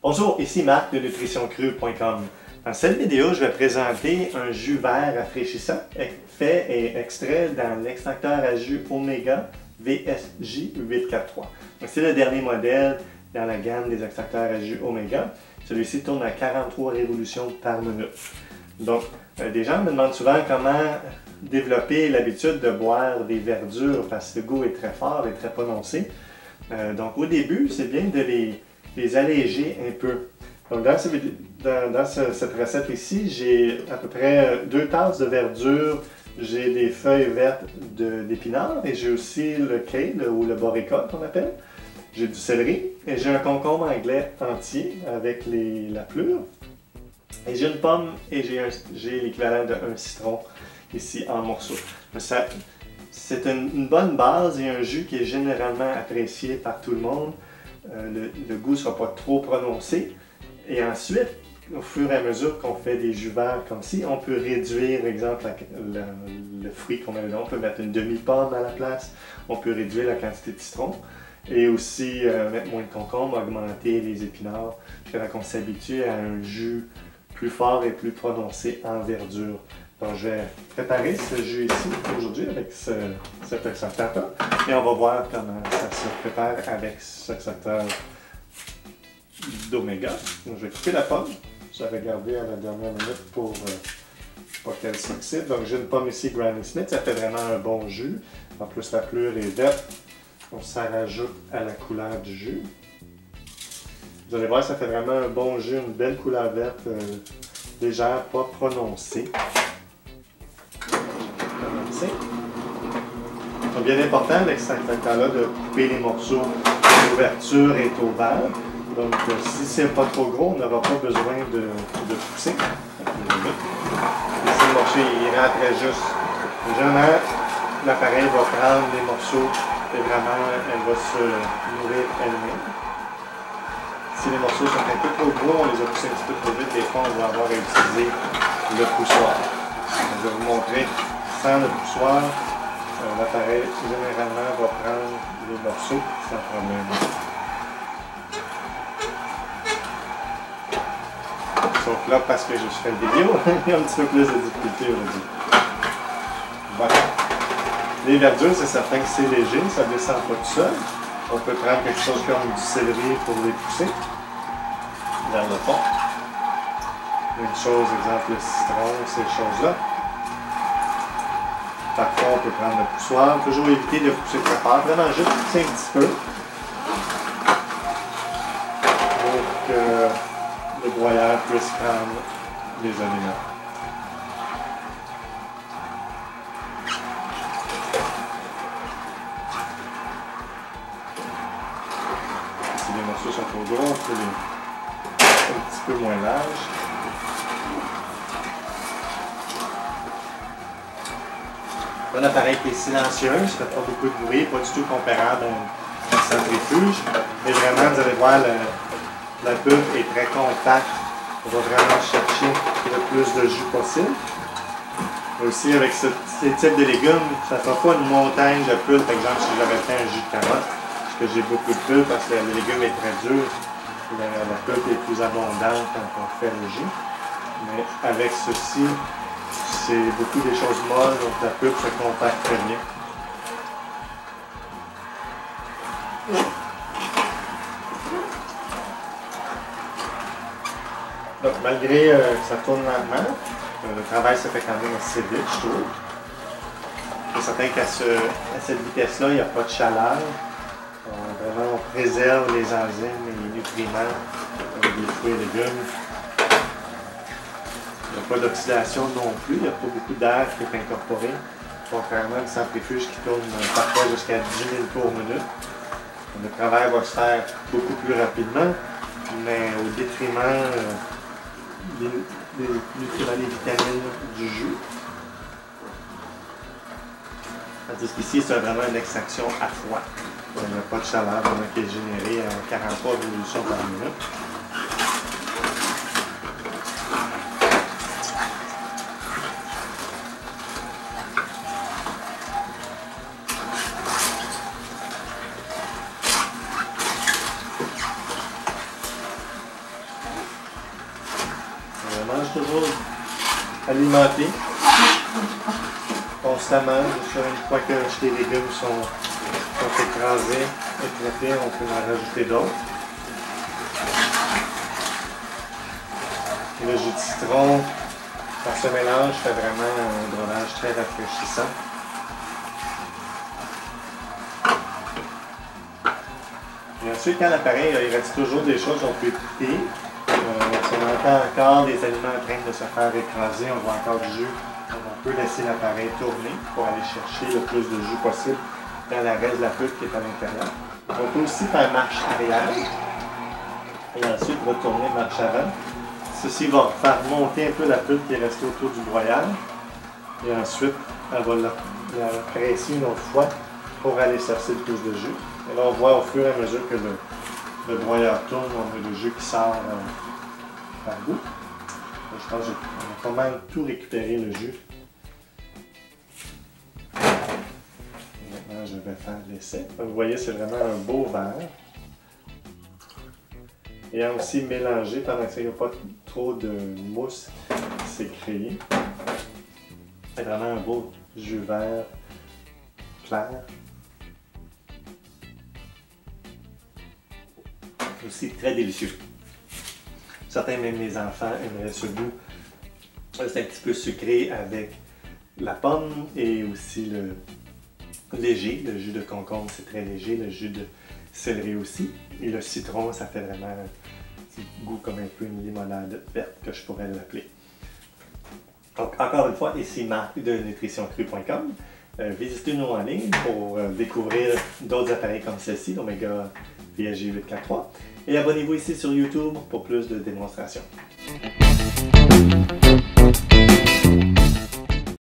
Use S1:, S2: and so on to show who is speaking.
S1: Bonjour, ici Marc de nutritioncrue.com. Dans cette vidéo, je vais présenter un jus vert rafraîchissant fait et extrait dans l'extracteur à jus Omega VSJ 843. C'est le dernier modèle dans la gamme des extracteurs à jus Omega. Celui-ci tourne à 43 révolutions par minute. Donc, des gens me demandent souvent comment développer l'habitude de boire des verdures parce que le goût est très fort et très prononcé. Donc, au début, c'est bien de les alléger un peu. Donc, dans cette recette ici, j'ai à peu près 2 tasses de verdure, j'ai des feuilles vertes d'épinards et j'ai aussi le kale ou le boréka qu'on appelle. J'ai du céleri et j'ai un concombre anglais entier avec la pelure. Et j'ai une pomme et j'ai l'équivalent d'un citron ici en morceaux. C'est une bonne base et un jus qui est généralement apprécié par tout le monde. Le goût ne sera pas trop prononcé. Et ensuite, au fur et à mesure qu'on fait des jus verts comme ci, on peut réduire, par exemple, le fruit qu'on met dedans. On peut mettre une demi-pomme à la place. On peut réduire la quantité de citron. Et aussi mettre moins de concombre, augmenter les épinards, jusqu'à ce qu'on s'habitue à un jus plus fort et plus prononcé en verdure. Donc je vais préparer ce jus ici aujourd'hui avec cet extracteur et on va voir comment ça se prépare avec cet extracteur d'Omega. Je vais couper la pomme, j'avais gardé à la dernière minute pour pas qu'elle s'oxyde. Donc j'ai une pomme ici Granny Smith, ça fait vraiment un bon jus. En plus la pelure est verte, donc ça rajoute à la couleur du jus. Vous allez voir, ça fait vraiment un bon jus, une belle couleur verte, légère, pas prononcée. Donc, bien important, l'extracteur-là, de couper les morceaux. L'ouverture est au vert. Donc, si c'est pas trop gros, on n'aura pas besoin de pousser. Ici, le morceau, il rentre juste. Généralement, l'appareil va prendre les morceaux et vraiment, elle va se nourrir elle-même. Si les morceaux sont un peu trop gros, on les a poussés un petit peu trop vite, des fois, on va avoir à utiliser le poussoir. Je vais vous montrer, sans le poussoir, l'appareil généralement va prendre les morceaux sans problème. Sauf là, parce que je fais une vidéo, il y a un petit peu plus de difficulté aujourd'hui. Voilà. Les verdures, c'est certain que c'est léger, ça ne descend pas tout seul. On peut prendre quelque chose comme du céleri pour les pousser vers le fond. Une chose, exemple le citron, ces choses-là. Parfois, on peut prendre le poussoir. Toujours éviter de pousser très fort. Vraiment juste pousser un petit peu. Pour que le broyeur puisse prendre les aliments. Si les morceaux sont trop gros, on peut les un petit peu moins larges. Un appareil qui est silencieux, ça ne fait pas beaucoup de bruit, pas du tout comparable à un centrifuge. Mais vraiment, vous allez voir, la pulpe est très compacte. On va vraiment chercher le plus de jus possible. Aussi, avec ces types de légumes, ça ne fera pas une montagne de pulpe. Par exemple, si j'avais fait un jus de carotte, parce que j'ai beaucoup de pulpe, parce que le légume est très dur, la pulpe est plus abondante quand on fait le jus. Mais avec ceci, c'est beaucoup des choses molles, donc la pulpe se compacte très bien. Donc malgré que ça tourne lentement, le travail se fait quand même assez vite, je trouve. C'est certain qu'à cette vitesse-là, il n'y a pas de chaleur. Vraiment, on préserve les enzymes et les nutriments avec les fruits et légumes. Il n'y a pas d'oxydation non plus, il n'y a pas beaucoup d'air qui est incorporé, contrairement à un centrifuge qui tourne parfois jusqu'à 10 000 tours minute. Le travail va se faire beaucoup plus rapidement, mais au détriment des nutriments, des vitamines du jus. Tandis qu'ici, c'est vraiment une extraction à froid. Il n'y a pas de chaleur qui est générée à 43 révolutions par minute. On mange toujours alimenté constamment. Une fois que les légumes sont écrasés et traités, on peut en rajouter d'autres. Le jus de citron, dans ce mélange, fait vraiment un breuvage très rafraîchissant. Et ensuite, quand l'appareil, il reste toujours des choses qu'on peut écouter. Si on entend encore des aliments en train de se faire écraser, on voit encore du jus, on peut laisser l'appareil tourner pour aller chercher le plus de jus possible dans la reste de la pulpe qui est à l'intérieur. On peut aussi faire marche arrière et ensuite retourner marche avant. Ceci va faire monter un peu la pulpe qui est restée autour du broyage. Et ensuite, elle va la presser une autre fois pour aller chercher le plus de jus. Et là, on voit au fur et à mesure que le broyeur tourne, on a le jus qui sort par bout. Je pense qu'on a pas mal tout récupéré le jus. Maintenant, je vais faire l'essai. Vous voyez, c'est vraiment un beau verre. Et aussi mélangé pendant qu'il n'y a pas trop de mousse, c'est créé. C'est vraiment un beau jus vert clair. Aussi très délicieux. Certains, même les enfants, aimeraient ce goût. C'est un petit peu sucré avec la pomme et aussi le léger. Le jus de concombre, c'est très léger. Le jus de céleri aussi. Et le citron, ça fait vraiment un petit goût comme un peu une limonade verte que je pourrais l'appeler. Donc, encore une fois, ici Marc de nutritioncrue.com. Visitez-nous en ligne pour découvrir d'autres appareils comme celle-ci, l'Omega VSG 843. Et abonnez-vous ici sur YouTube pour plus de démonstrations.